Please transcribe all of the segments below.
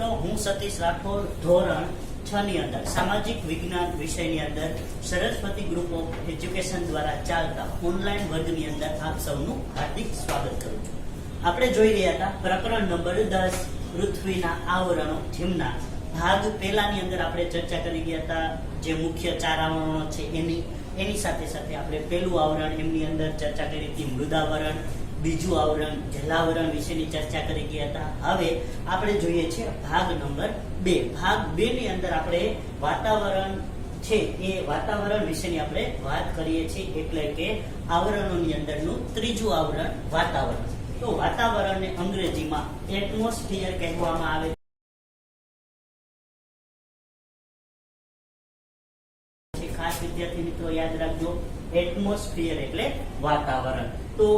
મિત્રો, હું સતીશ રાઠોડ ધોરણ 6 ની અંદર સામાજિક વિજ્ઞાન વિષયની અંદર સરસ્વતી ગ્રુપ ઓફ એજ્યુકેશન દ્વારા ચાલતા ઓનલાઈન વર્ગની અંદર આપ સૌનું હાર્દિક સ્વાગત કરું છું. આપણે જોઈ રહ્યા હતા પ્રકરણ નંબર 10 પૃથ્વીના આવરણો, જેમના ભાગ પહેલાની અંદર આપણે ચર્ચા કરી ગયા હતા. જે મુખ્ય 4 આવરણો છે એની સાથે સાથે આપણે પહેલું આવરણ એમની અંદર ચર્ચા કરી હતી મૃદાવરણ, બીજું આવરણ જલાવરણ વિશેની ચર્ચા કરી ગયા હતા. હવે આપણે જોઈએ છે ભાગ નંબર 2. ભાગ 2 ની અંદર આપણે વાતાવરણ છે એ વાતાવરણ વિશેની આપણે વાત કરીએ છીએ, એટલે કે આવરણોની અંદરનું ત્રીજું આવરણ વાતાવરણ. તો વાતાવરણને અંગ્રેજીમાં એટમોસ્ફિયર કહેવામાં આવે છે. ખાસ વિદ્યાર્થી મિત્રો યાદ રાખજો, એટમોસ્ફિયર એટલે વાતાવરણ. તો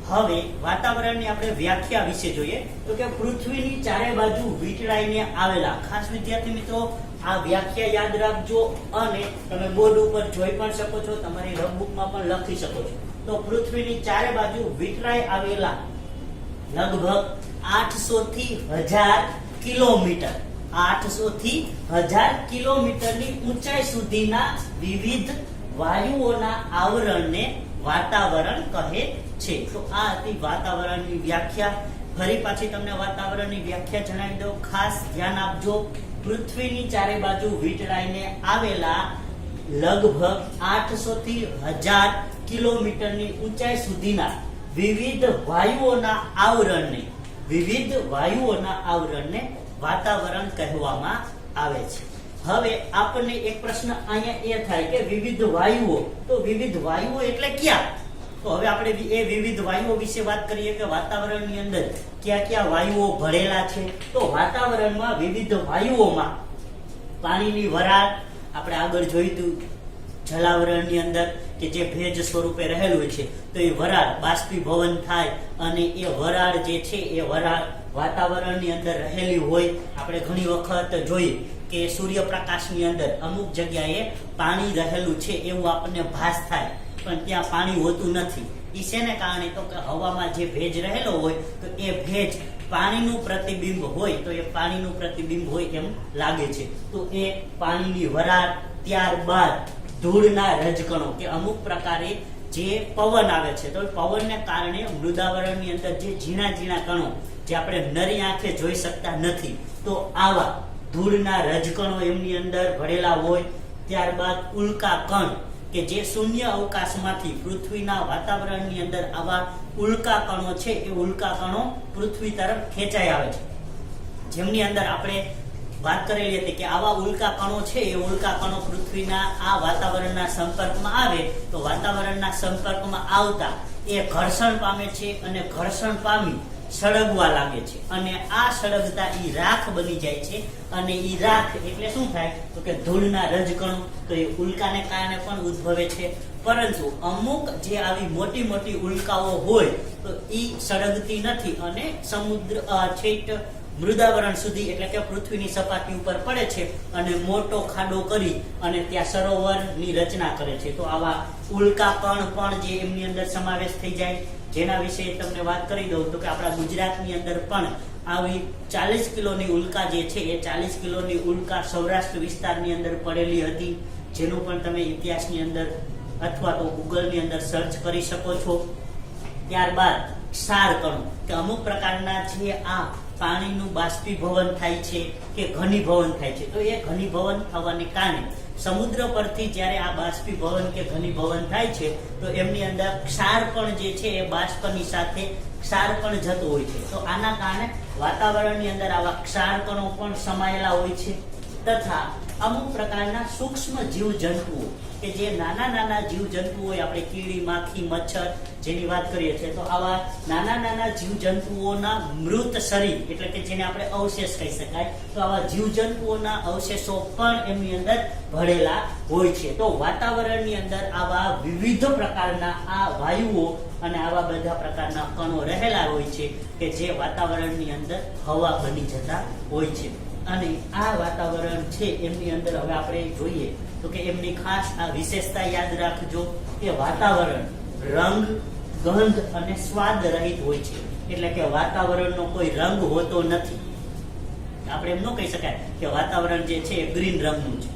હવે વાતાવરણની આપણે વ્યાખ્યા વિશે જોઈએ તો કે પૃથ્વીની ચારે બાજુ વીંટળાઈને આવેલા, ખાસ વિદ્યાર્થી મિત્રો આ વ્યાખ્યા યાદ રાખજો અને તમે બોર્ડ ઉપર જોઈ પણ શકો છો, તમારી નોટબુકમાં પણ લખી શકો છો. તો પૃથ્વીની ચારે બાજુ વીંટળાઈ આવેલા લગભગ 800 થી 1000 કિલોમીટર 800 થી 1000 કિલોમીટરની ઊંચાઈ સુધીના વિવિધ વાયુઓના આવરણને વાતાવરણ કહે છે. તો આ હતી વાતાવરણની વ્યાખ્યા. ફરી પાછી તમને વાતાવરણની વ્યાખ્યા જણાવી દઉં, ખાસ ધ્યાન આપજો. પૃથ્વીની ચારે બાજુ વીંટળાઈને આવેલા લગભગ 800 થી 1000 કિલોમીટરની ઊંચાઈ સુધીના વિવિધ વાયુઓના આવરણને વાતાવરણ કહેવામાં આવે છે. હવે આપણને એક પ્રશ્ન અહીંયા એ થાય કે વિવિધ વાયુઓ, તો વિવિધ વાયુઓ એટલે ક્યાં? તો હવે આપણે એ વિવિધ વાયુઓ વિશે વાત કરીએ કે વાતાવરણની અંદર કયા કયા વાયુઓ ભળેલા છે. તો વાતાવરણમાં વિવિધ વાયુઓમાં પાણીની વરાળ આપણે આગળ જોયું હતું, જલાવરણની અંદર કે જે ભેજ સ્વરૂપે રહેલું છે, તો એ વરાળ બાષ્પીભવન થાય અને એ વરાળ જે છે એ વરાળ વાતાવરણની અંદર રહેલી હોય. આપણે ઘણી વખત જોઈએ કે સૂર્યપ્રકાશની અંદર અમુક જગ્યાએ પાણી રહેલું છે એવું આપણને ભાસ થાય, પણ ત્યાં પાણી હોતું નથી. એ શેને કારણે? તો કે હવામાં જે ભેજ રહેલો હોય તો એ ભેજ પાણીનું પ્રતિબિંબ હોય, તો એ પાણીનું પ્રતિબિંબ હોય એમ લાગે છે. તો એ પાણીની વરાળ, ત્યારબાદ ધૂળના રજકણો કે અમુક પ્રકારે જે પવન આવે છે, તો પવનને કારણે મૃદાવરણની અંદર જે ઝીણા ઝીણા કણો જે આપણે નરી આંખે જોઈ શકતા નથી, તો આવા ધૂળના રજકણો એમની અંદર ભરેલા હોય. ત્યારબાદ ઉલ્કા કણ કે જે શૂન્ય અવકાશમાંથી પૃથ્વીના વાતાવરણની અંદર આવા ઉલ્કા કણો છે, એ ઉલ્કા કણો પૃથ્વી તરફ ખેંચાઈ આવે છે. જેમની અંદર આપણે વાત કરેલી હતી કે આવા ઉલ્કા કણો છે, એ ઉલ્કા કણો પૃથ્વીના આ વાતાવરણના સંપર્કમાં આવે તો વાતાવરણના સંપર્કમાં આવતા એ ઘર્ષણ પામે છે અને ઘર્ષણ પામી સળગવા લાગે છે, અને આ સળગતા ઈ રાખ બની જાય છે. અને ઈ રાખ એટલે શું થાય? તો કે ધૂળના રજકણો. તો એ ઉલ્કાને કારણે પણ ઉદ્ભવે છે, પરંતુ અમુક જે આવી મોટી મોટી ઉલ્કાઓ હોય તો ઈ સળગતી નથી અને સમુદ્ર છેટ મૃદાવરણ સુધી એટલે કે પૃથ્વીની સપાટી ઉપર પડે છે અને મોટો ખાડો કરી અને ત્યાં સરોવરની રચના કરે છે. તો આવા ઉલ્કા કણ પણ જે એમની અંદર સમાવેશ થઈ જાય, જેના વિશે તમને વાત કરી દઉં તો કે આપણા ગુજરાતની અંદર પણ આવી 40 કિલોની ઉલ્કા જે છે એ 40 કિલોની ઉલ્કા સૌરાષ્ટ્ર વિસ્તારની અંદર પડેલી હતી, જેનું પણ તમે ઇતિહાસની અંદર અથવા તો ગૂગલની અંદર સર્ચ કરી શકો છો. ત્યારબાદ ક્ષાર કણો કે અમુક પ્રકારના જે આ પાણીનું બાષ્પીભવન થાય છે કે ઘનીભવન થાય છે, તો એ ઘનીભવન થવાને કારણે સમુદ્ર પરથી જ્યારે આ બાષ્પીભવન કે ઘનીભવન થાય છે તો એમની અંદર ક્ષાર પણ જે છે એ બાષ્પની સાથે ક્ષાર પણ જતો હોય છે. તો આના કારણે વાતાવરણની અંદર આવા ક્ષાર કણો પણ સમાયેલા હોય છે. તથા અમુક પ્રકારના સૂક્ષ્મ જીવજંતુઓ કે જે નાના નાના જીવજંતુઓ હોય, આપણે કીડી, માખી, મચ્છર જેની વાત કરીએ છીએ, તો આવા નાના નાના જીવજંતુઓના મૃત શરીર એટલે કે જેને આપણે અવશેષ કહી શકાય, તો આવા જીવજંતુઓના અવશેષો પણ એમની અંદર ભળેલા હોય છે. તો વાતાવરણની અંદર આવા વિવિધ પ્રકારના આ વાયુઓ અને આવા બધા પ્રકારના કણો રહેલા હોય છે કે જે વાતાવરણની અંદર હવા બની જતા હોય છે. અને આ વાતાવરણ છે એમની અંદર હવે આપણે જોઈએ તો કે એમની ખાસ આ વિશેષતા યાદ રાખજો કે વાતાવરણ રંગ, ગંધ અને સ્વાદ રહિત હોય છે. એટલે કે વાતાવરણનો કોઈ રંગ હોતો નથી. આપણે એમ ન કહી શકાય કે વાતાવરણ જે છે એ ગ્રીન રંગનું છે,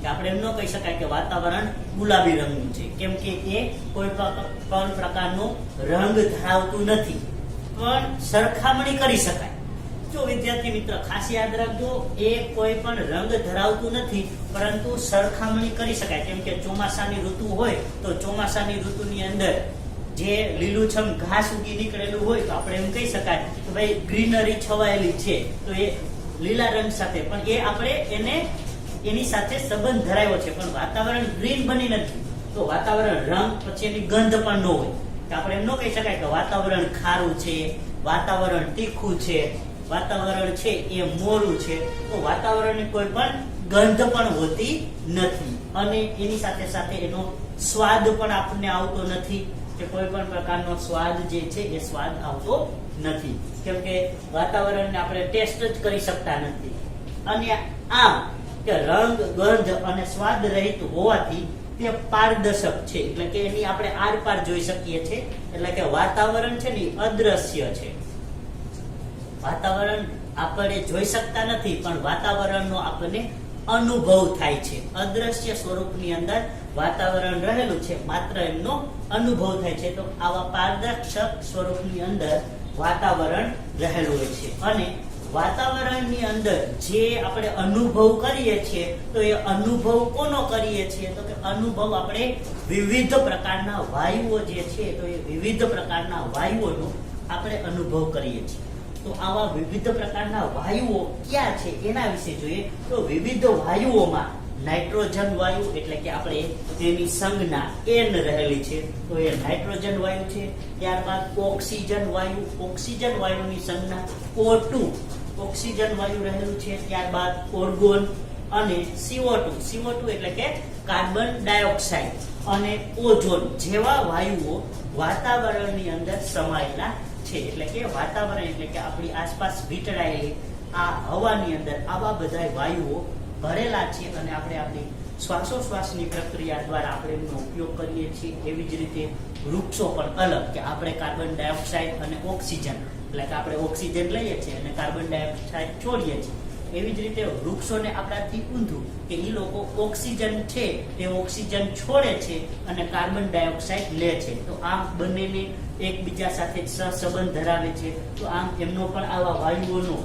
કે આપણે એમ ન કહી શકાય કે વાતાવરણ ગુલાબી રંગનું છે, કેમ કે એ કોઈ પણ પ્રકારનો રંગ ધરાવતું નથી, પણ સરખામણી કરી શકાય. જો વિદ્યાર્થી મિત્ર ખાસ યાદ રાખજો, એ કોઈ પણ રંગ ધરાવતું નથી, પરંતુ સરખામણી કરી શકાય. કેમ કે ચોમાસાની ઋતુ હોય તો ચોમાસાની ઋતુની અંદર જે લીલુંછમ ઘાસ ઉગી નીકળેલું હોય તો આપણે એમ કહી શકાય કે ભાઈ ગ્રીનરી છવાયેલી છે, તો એ લીલા રંગ સાથે, પણ એ આપણે એને એની સાથે સંબંધ ધરાવ્યો છે, પણ વાતાવરણ ગ્રીન બની નથી. તો વાતાવરણ રંગ પછી એની ગંધ પણ ન હોય, તો આપણે એમ ન કહી શકાય કે વાતાવરણ ખારું છે, વાતાવરણ તીખું છે, વાતાવરણ છે એ મોરું છે. તો વાતાવરણની કોઈ પણ ગંધ પણ હોતી નથી, અને એની સાથે સાથે એનો સ્વાદ પણ આપણને આવતો નથી, કે કોઈ પણ પ્રકારનો સ્વાદ જે છે એ સ્વાદ આવતો નથી, કેમ કે વાતાવરણને આપણે ટેસ્ટ જ કરી શકતા નથી. અને આમ કે રંગ, ગંધ અને સ્વાદ રહિત હોવાથી તે પારદર્શક છે, એટલે કે એની આપણે આરપાર જોઈ શકીએ છીએ. એટલે કે વાતાવરણ છે ને અદ્રશ્ય છે. વાતાવરણ આપણે જોઈ શકતા નથી, પણ વાતાવરણનો આપણને અનુભવ થાય છે. અદ્રશ્ય સ્વરૂપની અંદર વાતાવરણ રહેલું છે, માત્ર એમનો અનુભવ થાય છે. તો આવા પારદર્શક સ્વરૂપની અંદર વાતાવરણ રહેલું હોય છે. અને વાતાવરણની અંદર જે આપણે અનુભવ કરીએ છીએ, તો એ અનુભવ કોનો કરીએ છીએ? તો કે અનુભવ આપણે વિવિધ પ્રકારના વાયુઓ જે છે, તો એ વિવિધ પ્રકારના વાયુઓનો આપણે અનુભવ કરીએ છીએ. તો આવા વિવિધ પ્રકારના વાયુઓ ક્યાં છે એના વિશે જોઈએ તો વિવિધ વાયુઓમાં નાઇટ્રોજન વાયુ, એટલે કે આપણે તેની સંજ્ઞા N રહેલી છે, તો એ નાઇટ્રોજન વાયુ છે. ત્યારબાદ ઓક્સિજન વાયુ, ઓક્સિજન વાયુની સંજ્ઞા O2, ઓક્સિજન વાયુ રહેલું છે. ત્યારબાદ ઓર્ગોન અને CO2 એટલે કે કાર્બન ડાયોક્સાઇડ અને ઓઝોન જેવા વાયુઓ વાતાવરણની અંદર સમાયેલા છે. એટલે કે વાતાવરણ એટલે કે આપણી આસપાસ વીંટળાયેલી આ હવાની અંદર આવા બધા વાયુઓ ભરેલા છે, અને આપણે આપણી શ્વાસોશ્વાસની પ્રક્રિયા દ્વારા આપણે એમનો ઉપયોગ કરીએ છીએ. એવી જ રીતે વૃક્ષો પણ અલગ, કે આપણે કાર્બન ડાયોક્સાઇડ અને ઓક્સિજન, એટલે કે આપણે ઓક્સિજન લઈએ છીએ અને કાર્બન ડાયોક્સાઇડ છોડીએ છીએ. એવી જ રીતે વૃક્ષોને આપણાથી ઊંધું, કે એ લોકો ઓક્સિજન છે તે ઓક્સિજન છોડે છે અને કાર્બન ડાયોક્સાઇડ લે છે. તો આમ બંનેને એકબીજા સાથે સહસંબંધ ધરાવે છે. તો આમ એમનો પણ આવા વાયુઓનો,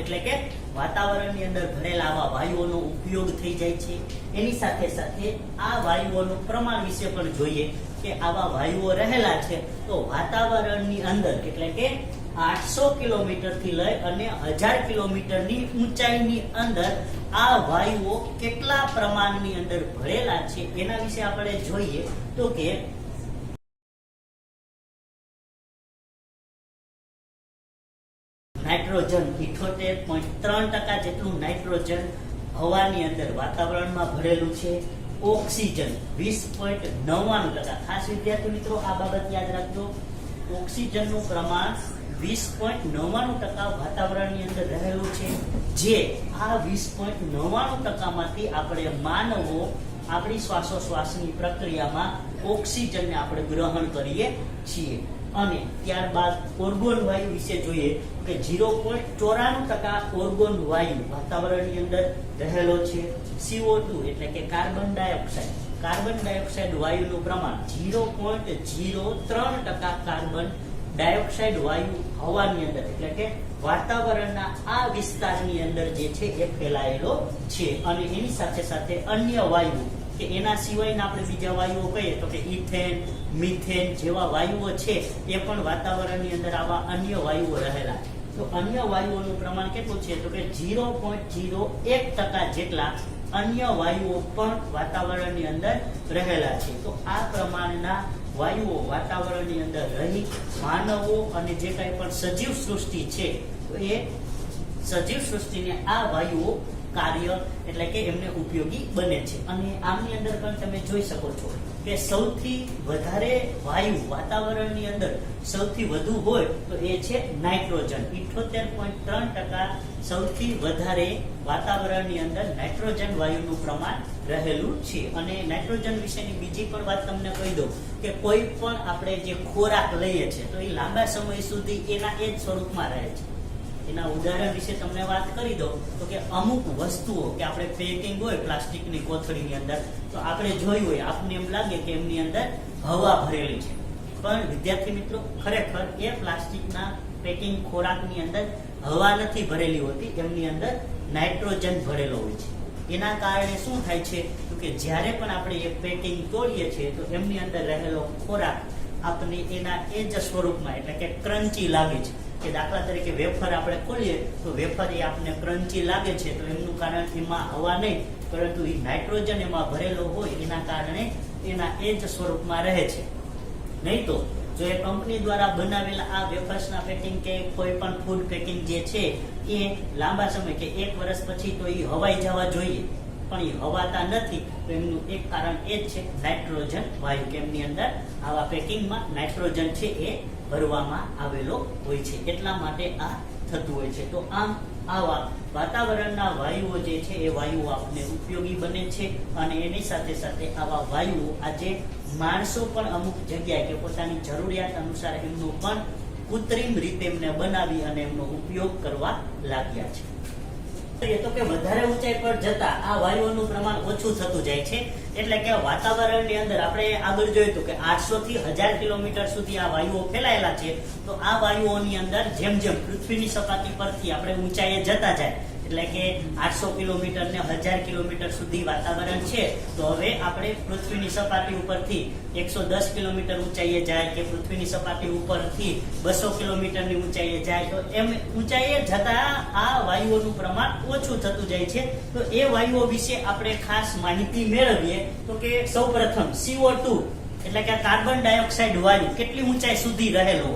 એટલે કે વાતાવરણની અંદર ભરેલા આવા વાયુઓનો ઉપયોગ થઈ જાય છે. એની સાથે સાથે આ વાયુઓનું પ્રમાણ વિશે પણ જોઈએ, કે આવા વાયુઓ રહેલા છે તો વાતાવરણની અંદર, એટલે કે 800 કિલોમીટરથી લઈ અને 1000 કિલોમીટરની ઊંચાઈની અંદર આ વાયુઓ કેટલા પ્રમાણની અંદર ભરેલા છે એના વિશે આપણે જોઈએ. તો કે નાઇટ્રોજન 78.3% જેટલું નાઇટ્રોજન હવાની અંદર વાતાવરણમાં ભરેલું છે. ઓક્સિજન 20.99%. ખાસ વિદ્યાર્થી મિત્રો આ બાબત યાદ રાખજો, ઓક્સિજનનું પ્રમાણ 20.99% વાતાવરણની અંદર રહેલું છે. જે આ 20.99% માંથી આપણે માનવો આપણી શ્વાસોશ્વાસની પ્રક્રિયામાં ઓક્સિજનને આપણે ગ્રહણ કરીએ છીએ. અને ત્યારબાદ ઓર્ગોન વાયુ વિશે જોઈએ કે 0.94% ઓર્ગોન વાયુ વાતાવરણની અંદર રહેલો છે. CO2 એટલે કે કાર્બન ડાયોક્સાઇડ વાયુનું પ્રમાણ 0.03% કાર્બન ડાયોક્સાઇડ વાયુ હવાની અંદર, એટલે કે વાતાવરણના આ વિસ્તારની અંદર જે છે એ ફેલાયેલો છે. અને એની સાથે સાથે અન્ય વાયુઓ, કે એના સિવાયના આપણે બીજા વાયુઓ કહીએ તો કે ઇથેન, મિથેન જેવા વાયુઓ છે એ પણ વાતાવરણની અંદર આવા અન્ય વાયુઓ રહેલા. તો અન્ય વાયુઓનું પ્રમાણ કેટલું છે તો કે 0.01% જેટલા અન્ય વાયુઓ પણ વાતાવરણની અંદર રહેલા છે. તો આ પ્રમાણના વાયુઓ વાતાવરણની અંદર રહી માનવો અને જે કંઈ પણ સજીવ સૃષ્ટિ છે તો એ સજીવ સૃષ્ટિને આ વાયુઓ કાર્ય, એટલે કે એમને ઉપયોગી બને છે. અને આમની અંદર પણ તમે જોઈ શકો છો કે સૌથી વધારે વાયુ વાતાવરણની અંદર સૌથી વધુ હોય તો એ છે નાઇટ્રોજન. 78.3% સૌથી વધારે વાતાવરણની અંદર નાઇટ્રોજન વાયુનું પ્રમાણ રહેલું છે. અને નાઇટ્રોજન વિશેની બીજી પણ વાત તમને કહી દઉં કે કોઈ પણ આપણે જે ખોરાક લઈએ છીએ તો એ લાંબા સમય સુધી એના એ જ સ્વરૂપમાં રહે છે. એના ઉદાહરણ વિશે તમને વાત કરી દો તો કે અમુક વસ્તુઓ કે આપણે પેકિંગ હોય પ્લાસ્ટિકની કોથળીની અંદર, તો આપણે જોયું હોય આપને એમ લાગે કે એમની અંદર હવા ભરેલી છે, પણ વિદ્યાર્થી મિત્રો ખરેખર એ પ્લાસ્ટિકના પેકિંગ ખોરાકની અંદર હવા નથી ભરેલી હોતી, એમની અંદર નાઇટ્રોજન ભરેલો હોય છે. એના કારણે શું થાય છે તો કે જ્યારે પણ આપણે એ પેકિંગ તોડીએ છીએ તો એમની અંદર રહેલો ખોરાક આપણને એના એ જ સ્વરૂપમાં એટલે કે ક્રન્ચી લાગે છે. કે દાખલા તરીકે વેફર આપણે ખોલીએ તો વેફર એ આપણને ક્રન્ચી લાગે છે, તો એમનું કારણ એમાં હવા નહીં પરંતુ એ નાઇટ્રોજન એમાં ભરેલો હોય એના કારણે એના એ જ સ્વરૂપમાં રહે છે. નહીં તો જો એ કંપની દ્વારા બનાવેલા આ વેફર્સના પેકિંગ કે કોઈ પણ ફૂડ પેકિંગ જે છે એ લાંબા સમય કે 1 વર્ષ પછી તો એ હવાઈ જવા જોઈએ, પણ એ હવાતા નથી. તો એમનું એક કારણ એ જ છે નાઇટ્રોજન વાયુ, કે એમની અંદર આવા પેકિંગમાં નાઇટ્રોજન છે એ ભરવામાં આવેલો હોય છે, એટલા માટે આ થતું હોય છે. તો આમ આવા વાતાવરણના વાયુઓ જે છે એ વાયુઓ આપણને ઉપયોગી બને છે, અને એની સાથે સાથે આવા વાયુઓ આજે માણસો પણ અમુક જગ્યાએ કે પોતાની જરૂરિયાત અનુસાર એમનું પણ કૃત્રિમ રીતે એમને બનાવી અને એમનો ઉપયોગ કરવા લાગ્યા છે. એ તો કે વધારે ઊંચાઈ પર જતા આ વાયુઓનું પ્રમાણ ઓછું થતું જાય છે, એટલે કે વાતાવરણની અંદર આપણે આગળ જોયું હતું કે 800 થી 1000 કિલોમીટર સુધી આ વાયુઓ ફેલાયેલા છે. તો આ વાયુઓની અંદર જેમ જેમ પૃથ્વીની સપાટી પરથી આપણે ઊંચાઈએ જતા જાય, એટલે કે 800 કિલોમીટર ને 1000 કિલોમીટર સુધી વાતાવરણ છે, તો હવે આપણે પૃથ્વીની સપાટી ઉપરથી 110 કિલોમીટર ઊંચાઈએ જાય કે પૃથ્વીની સપાટી ઉપરથી 200 કિલોમીટરની ઊંચાઈએ જાય, તો એમ ઊંચાઈએ જતા આ વાયુઓનું પ્રમાણ ઓછું થતું જાય છે. તો એ વાયુઓ વિશે આપણે ખાસ માહિતી મેળવીએ તો કે સૌપ્રથમ CO2 એટલે કે કાર્બન ડાયોક્સાઇડ વાયુ કેટલી ઊંચાઈ સુધી રહેલો,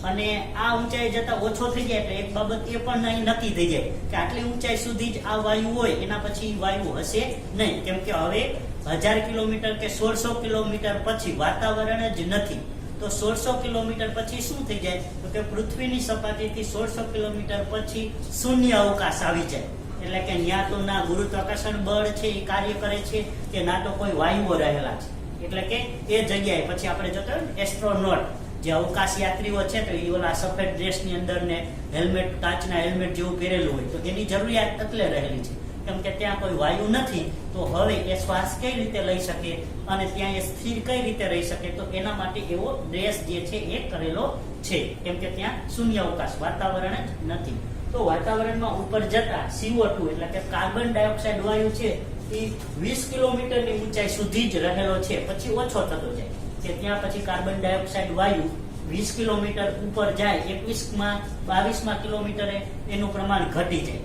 અને આ ઊંચાઈ જતા ઓછો થઈ જાય એટલે એક બાબત એ પણ નહીં નક્કી થઈ જાય કે આટલી ઊંચાઈ સુધી જ આ વાયુ હોય, એના પછી વાયુ હશે નહીં, કેમ કે હવે 1000 કિલોમીટર કે 1600 કિલોમીટર પછી વાતાવરણ જ નથી. તો 1600 કિલોમીટર પછી શું થઈ જાય તો કે પૃથ્વીની સપાટીથી 1600 કિલોમીટર પછી શૂન્ય અવકાશ આવી જાય, એટલે કે ત્યાં તો ના ગુરુત્વાકર્ષણ બળ છે એ કાર્ય કરે છે કે ના તો કોઈ વાયુઓ રહેલા છે. એટલે કે એ જગ્યાએ પછી આપણે જોતા હોય ને એસ્ટ્રોનોટ જે અવકાશ યાત્રીઓ છે, તો એ ઓલા સફેદ ડ્રેસની અંદર ને હેલ્મેટ, કાચના હેલ્મેટ જેવું પહેરેલું હોય, તો એની જરૂરિયાત એટલે રહેલી છે કેમ કે ત્યાં કોઈ વાયુ નથી. તો હવે એ શ્વાસ કઈ રીતે લઈ શકે અને ત્યાં એ સ્થિર કઈ રીતે રહી શકે, તો એના માટે એવો ડ્રેસ જે છે એ કરેલો છે, કેમ કે ત્યાં શૂન્ય અવકાશ વાતાવરણ જ નથી. તો વાતાવરણમાં ઉપર જતા CO2 એટલે કે કાર્બન ડાયોક્સાઇડ વાયુ છે એ 20 કિલોમીટરની ઊંચાઈ સુધી જ રહેલો છે, પછી ઓછો થતો જાય કે ત્યાં પછી કાર્બન ડાયોક્સાઇડ વાયુ 20 કિલોમીટર ઉપર જાય, 22 કિલોમીટરે એનું પ્રમાણ ઘટી જાય,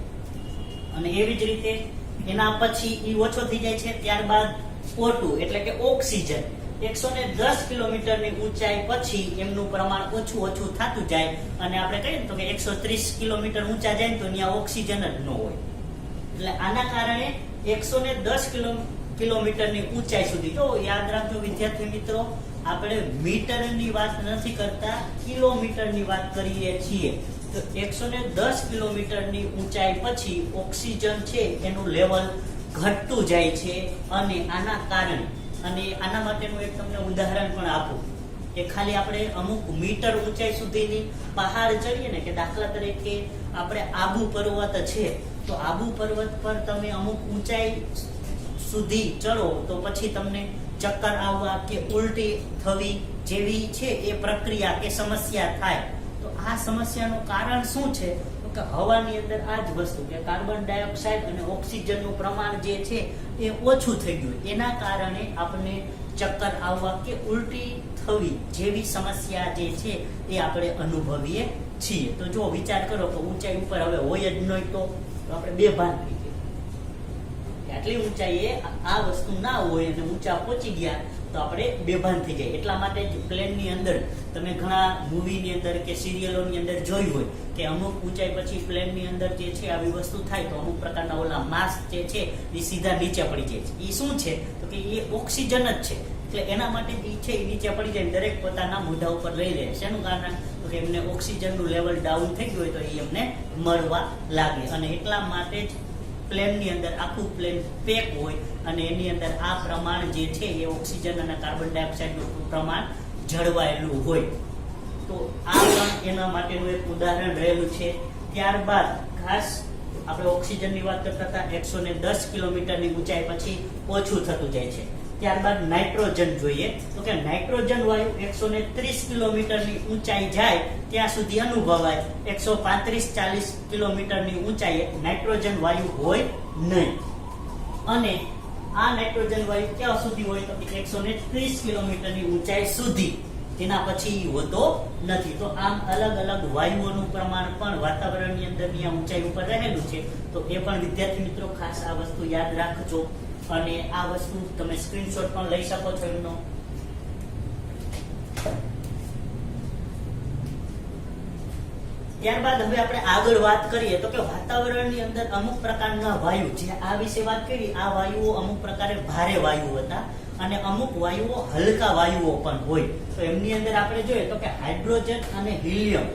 અને એવી જ રીતે એના પછી એ ઓછો થઈ જાય છે. ત્યારબાદ O2 એટલે કે ઓક્સિજન 110 કિલોમીટરની ઊંચાઈ પછી એમનું પ્રમાણ ઓછું થતું જાય, અને આપણે કહીએ તો કે 130 કિલોમીટર ઊંચા જાય તો ત્યાં ઓક્સિજન જ ન હોય. એટલે આના કારણે 110 કિલોમીટરની ઊંચાઈ સુધી, તો યાદ રાખજો વિદ્યાર્થી મિત્રો, આપણે મીટરની વાત નથી કરતા, કિલોમીટરની વાત કરીએ છીએ. તો 110 કિલોમીટરની ઊંચાઈ પછી ઓક્સિજન છે એનું લેવલ ઘટતું જાય છે, અને આના કારણે, અને આના માટેનું એક તમને ઉદાહરણ પણ આપું કે ખાલી આપણે અમુક મીટર ઊંચાઈ સુધીની પહાડ ચડીએ ને, કે દાખલા તરીકે આપણે આબુ પર્વત છે, તો આબુ પર્વત પર તમે અમુક ઊંચાઈ સુધી ચડો તો પછી તમને ચક્કર આવવા કે ઉલટી થવી જેવી છે એ પ્રક્રિયા કે સમસ્યા થાય. તો આ સમસ્યાનું કારણ શું છે તો કે હવાની અંદર આ જ વસ્તુ કે કાર્બન ડાયોક્સાઇડ અને ઓક્સિજનનું પ્રમાણ જે છે એ ઓછું થઈ ગયું, એના કારણે આપણને ચક્કર આવવા કે ઉલટી થવી જેવી સમસ્યા જે છે એ આપણે અનુભવીએ છીએ. તો જો વિચાર કરો કે ઊંચાઈ ઉપર હવે હોય જ નહીં તો આપણે બેભાન થઈ ગયા, આટલી ઊંચાઈએ આ વસ્તુ ના હોય અને ઊંચા પહોંચી ગયા તો આપણે બેભાન થઈ જાય. એટલા માટે જ પ્લેનની અંદર તમે ઘણા મૂવીની અંદર કે સિરિયલોની અંદર જોયું હોય કે અમુક ઊંચાઈ પછી પ્લેનની અંદર જે છે આવી વસ્તુ થાય તો અમુક પ્રકારના ઓલા માસ્ક જે છે એ સીધા નીચે પડી જાય છે. એ શું છે તો કે એ ઓક્સિજન જ છે, એટલે એના માટે એ છે એ નીચે પડી જાય, દરેક પોતાના મોઢા ઉપર લઈ લે. શેનું કારણ તો કે એમને ઓક્સિજનનું લેવલ ડાઉન થઈ ગયું હોય તો એ એમને મળવા લાગે, અને એટલા માટે જ પ્લેનની અંદર આખું પ્લેન પેક હોય અને એની અંદર આ પ્રમાણ જે છે એ ઓક્સિજન અને કાર્બન ડાયોક્સાઇડનું પ્રમાણ જળવાયેલું હોય. તો આ પણ એના માટેનું એક ઉદાહરણ રહેલું છે. ત્યારબાદ ખાસ આપણે ઓક્સિજનની વાત કરતા હતા, 110 કિલોમીટરની ઊંચાઈ પછી ઓછું થતું જાય છે. ત્યારબાદ નાઇટ્રોજન જોઈએ તો કે નાઇટ્રોજન વાયુ 130 કિલોમીટરની ઊંચાઈ જાય ત્યાં સુધી અનુભવાય. 135-40 કિલોમીટરની ઊંચાઈએ નાઇટ્રોજન વાયુ હોય નહીં. અને આ નાઇટ્રોજન વાયુ ક્યાં સુધી હોય તો 130 કિલોમીટરની ઊંચાઈ સુધી, તેના પછી હોતો નથી. તો આમ અલગ અલગ વાયુઓનું પ્રમાણ પણ વાતાવરણની અંદરની આ ઊંચાઈ ઉપર રહેલું છે. તો એ પણ વિદ્યાર્થી મિત્રો ખાસ આ વસ્તુ યાદ રાખજો અને આ વસ્તુ તમે સ્ક્રીનશોટ પણ લઈ શકો છો એમનો. ત્યારબાદ હવે આપણે આગળ વાત કરીએ તો કે વાતાવરણની અંદર અમુક પ્રકારના વાયુ, જે આ વિશે વાત કરી, આ વાયુઓ અમુક પ્રકારે ભારે વાયુઓ હતા અને અમુક વાયુઓ હલકા વાયુઓ પણ હોય. તો એમની અંદર આપણે જોઈએ તો કે હાઇડ્રોજન અને હિલિયમ.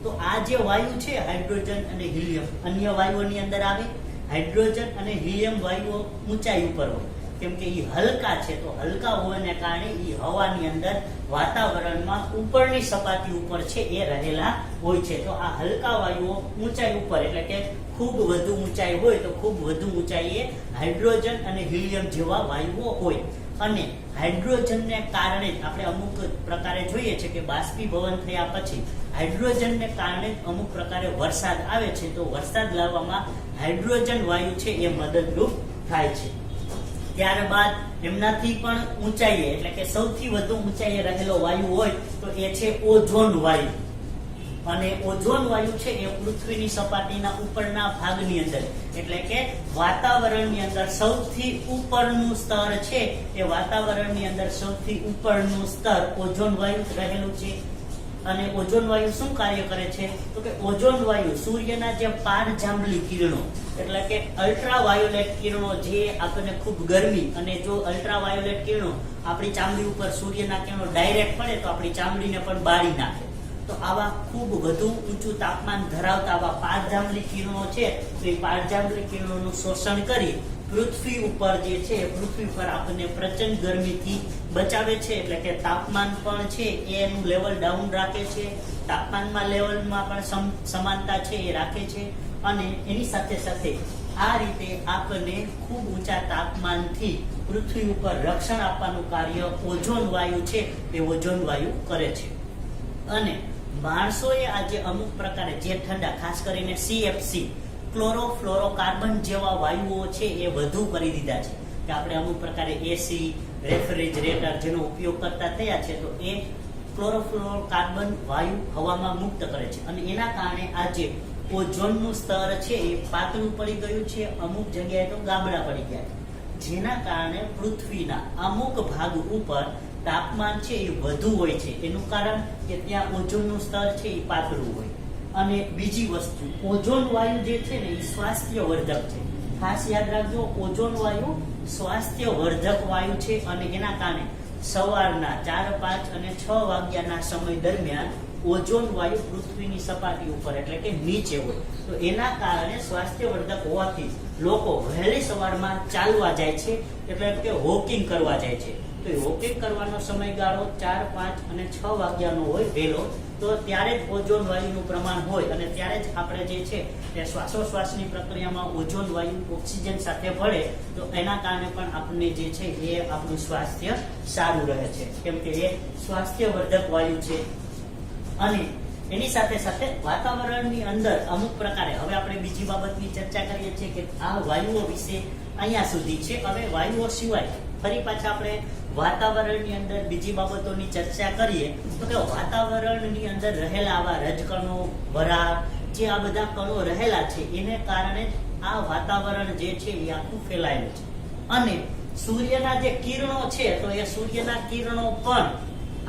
તો આ જે વાયુ છે હાઇડ્રોજન અને હિલિયમ અન્ય વાયુઓની અંદર આવે. હાઇડ્રોજન અને હિલિયમ વાયુઓ ઊંચાઈ ઉપર હોય કેમ કે એ હલકા છે. તો હલકા હોવાને કારણે એ હવાની અંદર વાતાવરણમાં ઉપરની સપાટી ઉપર છે એ રહેલા હોય છે. તો આ હલકા વાયુઓ ઊંચાઈ ઉપર એટલે કે ખૂબ વધુ ઊંચાઈ હોય તો ખૂબ વધુ ઊંચાઈએ હાઇડ્રોજન અને હિલિયમ જેવા વાયુઓ હોય. અને હાઇડ્રોજનને કારણે આપણે અમુક પ્રકારે જોઈએ છે કે બાષ્પીભવન થયા પછી હાઇડ્રોજનને કારણે અમુક પ્રકારે વરસાદ આવે છે. તો વરસાદ લાવવામાં હાઇડ્રોજન વાયુ છે એ મદદરૂપ થાય છે. ત્યારબાદ એમનાથી પણ ઊંચાઈએ એટલે કે સૌથી વધુ ઊંચાઈએ રહેલો વાયુ હોય તો એ છે ઓઝોન વાયુ. અને ઓઝોન વાયુ છે એ પૃથ્વીની સપાટીના ઉપરના ભાગની અંદર એટલે કે વાતાવરણની અંદર સૌથી ઉપરનું સ્તર છે એ વાતાવરણની અંદર સૌથી ઉપરનું સ્તર ઓઝોન વાયુ રહેલું છે. અને ઓઝોન વાયુ શું કાર્ય કરે છે તો કે ઓઝોન વાયુ સૂર્યના જે પારજાંબલી કિરણો એટલે કે અલ્ટ્રાવાયોલેટ કિરણો જે આપણને ખૂબ ગરમી, અને જો અલ્ટ્રાવાયોલેટ કિરણો આપણી ચામડી ઉપર સૂર્યના કિરણો ડાયરેક્ટ પડે તો આપણી ચામડીને પણ બાળી નાખે. તો આવા ખૂબ વધુ ઊંચું તાપમાન ધરાવતા આવા પારજાંબલી કિરણો છે તો એ પારજાંબલી કિરણોનું શોષણ કરી પૃથ્વી ઉપર જે છે પૃથ્વી પર આપણને પ્રચંડ ગરમીથી બચાવે છે. એટલે કે તાપમાન પણ છે એનું લેવલ ડાઉન રાખે છે. તાપમાનમાં લેવલમાં પણ સમાનતા છે એ રાખે છે. અને એની સાથે સાથે આ રીતે આપણને ખૂબ ઊંચા તાપમાનથી પૃથ્વી ઉપર રક્ષણ આપવાનું કાર્ય ઓઝોન વાયુ છે એ ઓઝોન વાયુ કરે છે. અને માણસોએ આજે અમુક પ્રકારે જે ઠંડા ખાસ કરીને CFC ક્લોરોફ્લોરોકાર્બન જેવા વાયુઓ છે એ વધુ કરી દીધા છે કે આપણે અમુક પ્રકારે AC, રેફ્રિજરેટર જેનો ઉપયોગ કરતા થયા છે તો એ ક્લોરોફ્લોરોકાર્બન વાયુ હવામાં મુક્ત કરે છે. અને એના કારણે આજે ઓઝોનનું સ્તર છે એ પાતળું પડી ગયું છે. અમુક જગ્યાએ તો ગાબડા પડી ગયા છે, જેના કારણે પૃથ્વીના અમુક ભાગ ઉપર તાપમાન છે એ વધુ હોય છે. એનું કારણ કે ત્યાં ઓઝોનનું સ્તર છે એ પાતળું હોય. અને બીજી વસ્તુ, ઓઝોન વાયુ જે છે ને એ સ્વાસ્થ્યવર્ધક છે. ખાસ યાદ રાખજો, ઓઝોન વાયુ સ્વાસ્થ્યવર્ધક વાયુ છે. અને એના કારણે સવારના 4, 5 અને 6 વાગ્યાના સમય દરમિયાન ઓઝોન વાયુ પૃથ્વીની સપાટી ઉપર એટલે કે નીચે હોય. તો એના કારણે સ્વાસ્થ્યવર્ધક હોવાથી લોકો વહેલી સવારમાં ચાલવા જાય છે એટલે કે વોકિંગ કરવા જાય છે. તો વોકિંગ કરવાનો સમયગાળો 4, 5 અને 6 વાગ્યાનો હોય વહેલો. તો ત્યારે જ ઓઝોન વાયુનું પ્રમાણ હોય અને ત્યારે જ આપણે જે છે તે શ્વાસોશ્વાસની પ્રક્રિયામાં ઓઝોન વાયુ ઓક્સિજન સાથે ભળે તો એના કારણે પણ આપણને જે છે એ આપણું સ્વાસ્થ્ય સારું રહે છે કેમ કે એ સ્વાસ્થ્યવર્ધક વાયુ છે. અને એની સાથે સાથે વાતાવરણની અંદર અમુક પ્રકારે હવે આપણે બીજી બાબતની ચર્ચા કરીએ છીએ કે આ વાયુઓ વિશે અહીંયા સુધી છે. હવે વાયુઓ સિવાય ફરી પાછા આપણે વાતાવરણની અંદર બીજી બાબતોની ચર્ચા કરીએ તો કે વાતાવરણની અંદર રહેલા આવા રજકણો, વરાળ જે આ બધા કણો રહેલા છે એને કારણે આ વાતાવરણ જે છે એ આખું ફેલાયેલું છે. અને સૂર્યના જે કિરણો છે તો એ સૂર્યના કિરણો પણ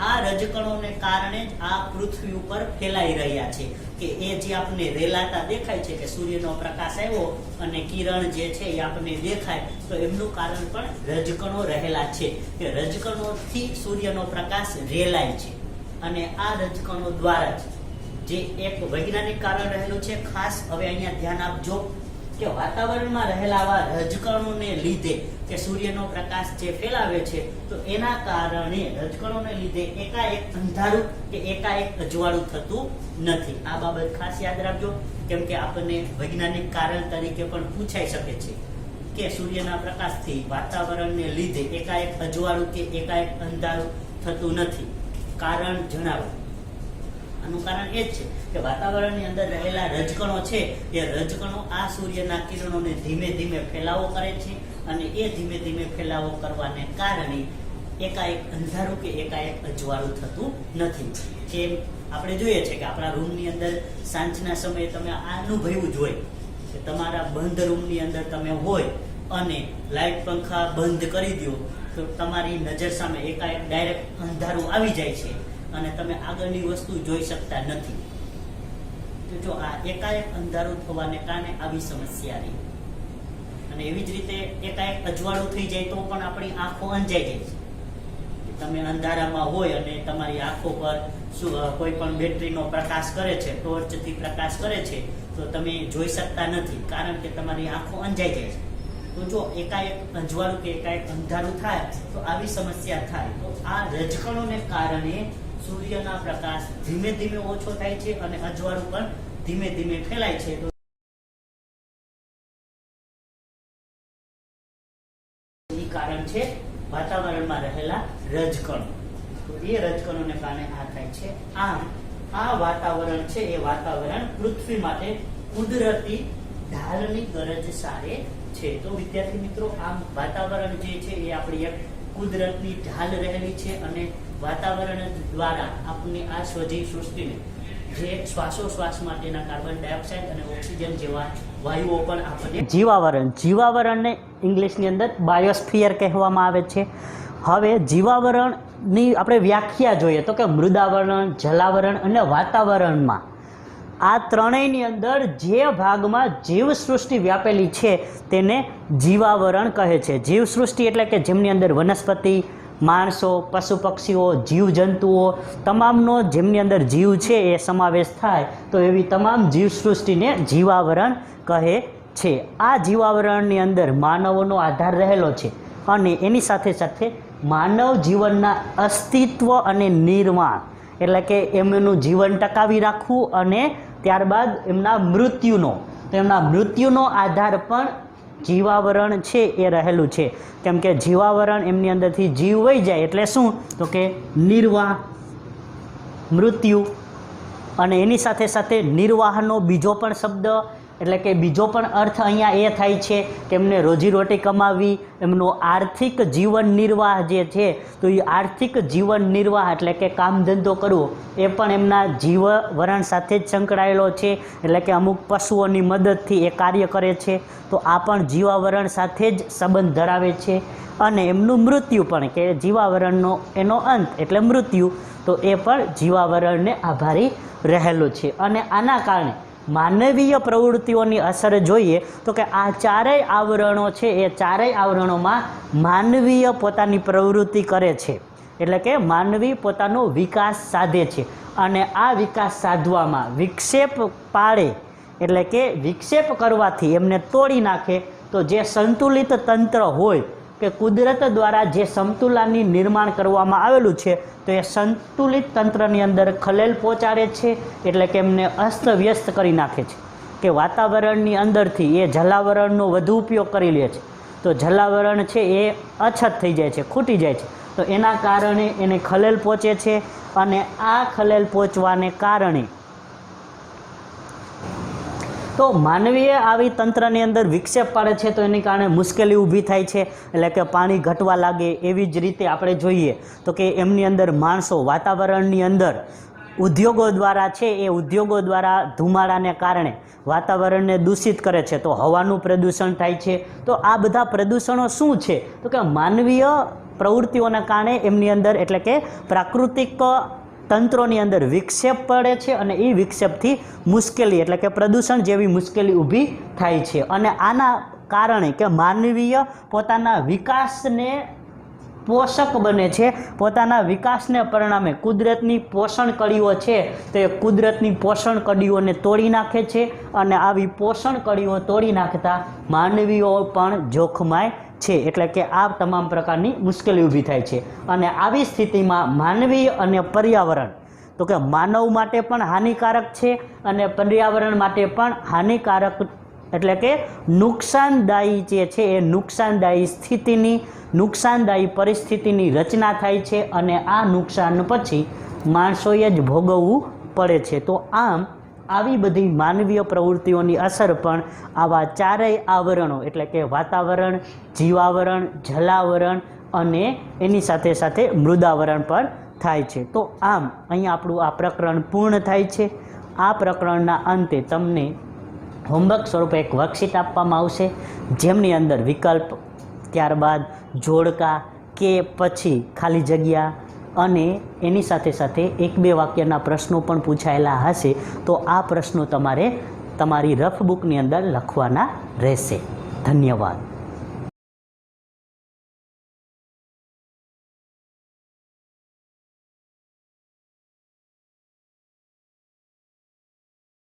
આ રજકણોને કારણે જ આ પૃથ્વી ઉપર ફેલાઈ રહ્યા છે કે એ જે આપણને રેલાતા દેખાય છે કે સૂર્યનો પ્રકાશ આવ્યો અને કિરણ જે છે એ આપણને દેખાય તો એમનું કારણ પણ રજકણો રહેલા છે કે રજકણોથી સૂર્યનો પ્રકાશ રેલાય છે. અને આ રજકણો દ્વારા જ જે એક વૈજ્ઞાનિક કારણ રહેલું છે. ખાસ હવે અહીંયા ધ્યાન આપજો કે વાતાવરણમાં રહેલા આવા રજકણોને લીધે કે સૂર્યનો પ્રકાશ જે ફેલાવે છે તો એના કારણે રજકણોને લીધે એકાએક અંધારું કે એકાએક અજવાળું થતું નથી. આ બાબત ખાસ યાદ રાખજો, કેમ કે આપણને વૈજ્ઞાનિક કારણ તરીકે પણ પૂછાઈ શકે છે કે સૂર્યના પ્રકાશથી વાતાવરણને લીધે એકાએક અજવાળું કે એકાએક અંધારું થતું નથી. કારણ જણાવો. આનું કારણ એ જ છે કે વાતાવરણની અંદર રહેલા રજકણો છે એ રજકણો આ સૂર્યના કિરણોને ધીમે ધીમે ફેલાવો કરે છે અને એ ધીમે ધીમે ફેલાવો કરવાને કારણે એકાએક અંધારું કે એકાએક અજવાળું થતું નથી. જેમ આપણે જોઈએ છે કે આપણા રૂમની અંદર સાંજના સમયે તમે આ અનુભવ્યું જ હોય કે તમારા બંધ રૂમની અંદર તમે હોય અને લાઇટ પંખા બંધ કરી દો તો તમારી નજર સામે એકાએક ડાયરેક્ટ અંધારું આવી જાય છે અને તમે આગળની વસ્તુ જોઈ શકતા નથી. તો જો આ એકાએક અંધારું થવાને કારણે આવી સમસ્યા રહી. અને એવી જ રીતે એકાએક અજવાળું થઈ જાય તો પણ આપણી આંખો અંજાઈ જાય છે. તમે અંધારામાં હોય અને તમારી આંખો પર કોઈ પણ બેટરીનો પ્રકાશ કરે છે, ટોર્ચથી પ્રકાશ કરે છે તો તમે જોઈ શકતા નથી, કારણ કે તમારી આંખો અંજાઈ જાય છે. તો જો એકાએક અજવાળું કે એકાએક અંધારું થાય તો આવી સમસ્યા થાય. તો આ રજકણોને કારણે સૂર્યના પ્રકાશ ધીમે ધીમે ઓછો થાય છે અને અજવાળું પણ ધીમે ધીમે ફેલાય છે. તો એ કારણ છે વાતાવરણમાં રહેલા રજકણો. તો એ રજકણોને કારણે આ થાય છે. આમ આ વાતાવરણ છે એ વાતાવરણ પૃથ્વી માટે કુદરતી ઢાલની ગરજ સારે છે. તો વિદ્યાર્થી મિત્રો, આમ વાતાવરણ જે છે એ આપણી એક કુદરતની ઢાલ રહેલી છે અને વાતાવરણ દ્વારા આપણી આ સ્વજીવ સૃષ્ટિને જે શ્વાસોશ્વાસ માટેના કાર્બન ડાયોક્સાઇડ અને ઓક્સિજન જેવા વાયુઓ પણ આપણને જીવાવરણને ઇંગ્લિશની અંદર બાયોસ્ફિયર કહેવામાં આવે છે. હવે જીવાવરણની આપણે વ્યાખ્યા જોઈએ તો કે મૃદાવરણ, જલાવરણ અને વાતાવરણમાં આ ત્રણેયની અંદર જે ભાગમાં જીવસૃષ્ટિ વ્યાપેલી છે તેને જીવાવરણ કહે છે. જીવસૃષ્ટિ એટલે કે જેમની અંદર વનસ્પતિ, માણસો, પશુ પક્ષીઓ, જીવજંતુઓ તમામનો જેમની અંદર જીવ છે એ સમાવેશ થાય તો એવી તમામ જીવસૃષ્ટિને જીવાવરણ કહે છે. આ જીવાવરણની અંદર માનવોનો આધાર રહેલો છે અને એની સાથે સાથે માનવ જીવનના અસ્તિત્વ અને નિર્માણ એટલે કે એમનું જીવન ટકાવી રાખવું અને ત્યારબાદ એમના મૃત્યુનો આધાર પણ જીવાવરણ છે એ રહેલું છે. કેમ કે જીવાવરણ એમની અંદરથી જીવ વહી જાય એટલે શું તો કે નિર્વાહ, મૃત્યુ. અને એની સાથે સાથે નિર્વાહનો બીજો પણ શબ્દ એટલે કે બીજો પણ અર્થ અહીંયા એ થાય છે કે એમને રોજીરોટી કમાવી, એમનો આર્થિક જીવન નિર્વાહ જે છે તો એ આર્થિક જીવન નિર્વાહ એટલે કે કામ ધંધો કરવો એ પણ એમના જીવવરણ સાથે જ સંકળાયેલો છે. એટલે કે અમુક પશુઓની મદદથી એ કાર્ય કરે છે તો આ પણ જીવાવરણ સાથે જ સંબંધ ધરાવે છે. અને એમનું મૃત્યુ પણ કે જીવાવરણનો એનો અંત એટલે મૃત્યુ તો એ પણ જીવાવરણને આભારી રહેલું છે. અને આના કારણે માનવીય પ્રવૃત્તિઓની અસર જોઈએ તો કે આ ચારેય આવરણો છે એ ચારેય આવરણોમાં માનવીય પોતાની પ્રવૃત્તિ કરે છે. એટલે કે માનવી પોતાનો વિકાસ સાધે છે અને આ વિકાસ સાધવામાં વિક્ષેપ પાડે એટલે કે વિક્ષેપ કરવાથી એમને તોડી નાખે તો જે સંતુલિત તંત્ર હોય કે કુદરત દ્વારા જે સમતુલાની નિર્માણ કરવામાં આવેલું છે તો એ સંતુલિત તંત્રની અંદર ખલેલ પહોંચાડે છે. એટલે કે એમને અસ્તવ્યસ્ત કરી નાખે છે. કે વાતાવરણની અંદરથી એ જલાવરણનો વધુ ઉપયોગ કરી લે છે તો જલાવરણ છે એ અછત થઈ જાય છે, ખૂટી જાય છે. તો એના કારણે એને ખલેલ પહોંચે છે અને આ ખલેલ પહોંચવાને કારણે તો માનવીએ આવી તંત્રની અંદર વિક્ષેપ પાડે છે તો એની કારણે મુશ્કેલી ઊભી થાય છે. એટલે કે પાણી ઘટવા લાગે. એવી જ રીતે આપણે જોઈએ તો કે એમની અંદર માણસો વાતાવરણની અંદર ઉદ્યોગો દ્વારા છે એ ઉદ્યોગો દ્વારા ધુમાડાને કારણે વાતાવરણને દૂષિત કરે છે તો હવાનું પ્રદૂષણ થાય છે. તો આ બધા પ્રદૂષણો શું છે તો કે માનવીય પ્રવૃત્તિઓના કારણે એમની અંદર એટલે કે પ્રાકૃતિક તંત્રોની અંદર વિક્ષેપ પડે છે અને એ વિક્ષેપથી મુશ્કેલી એટલે કે પ્રદૂષણ જેવી મુશ્કેલી ઊભી થાય છે. અને આના કારણે કે માનવીય પોતાના વિકાસને પોષક બને છે, પોતાના વિકાસને પરિણામે કુદરતની પોષણ કડીઓ છે તે કુદરતની પોષણ કડીઓને તોડી નાખે છે અને આવી પોષણ કડીઓ તોડી નાખતા માનવીઓ પણ જોખમાય છે, એટલે કે આ તમામ પ્રકારની મુશ્કેલી ઊભી થાય છે। અને આવી સ્થિતિમાં માનવી અને પર્યાવરણ તો કે માનવ માટે પણ હાનિકારક છે અને પર્યાવરણ માટે પણ હાનિકારક એટલે કે નુકસાનદાયી જે છે એ નુકસાનદાયી સ્થિતિની નુકસાનદાયી પરિસ્થિતિની રચના થાય છે અને આ નુકસાન પછી માણસોએ જ ભોગવવું પડે છે। તો આમ આવી બધી માનવીય પ્રવૃત્તિઓની અસર પણ આવા ચારેય આવરણો એટલે કે વાતાવરણ, જીવાવરણ, જલાવરણ અને એની સાથે સાથે મૃદાવરણ પર થાય છે। તો આમ અહીંયા આપણું આ પ્રકરણ પૂર્ણ થાય છે। આ પ્રકરણના અંતે તમને હોમવર્ક સ્વરૂપે એક વર્કશીટ આપવામાં આવશે, જેમની અંદર વિકલ્પ, ત્યારબાદ જોડકા કે પછી ખાલી જગ્યા અને એની સાથે સાથે 1-2 વાક્યના પ્રશ્નો પણ પૂછાયેલા હશે। તો આ પ્રશ્નો તમારે તમારી રફ બુકની અંદર લખવાના રહેશે। ધન્યવાદ।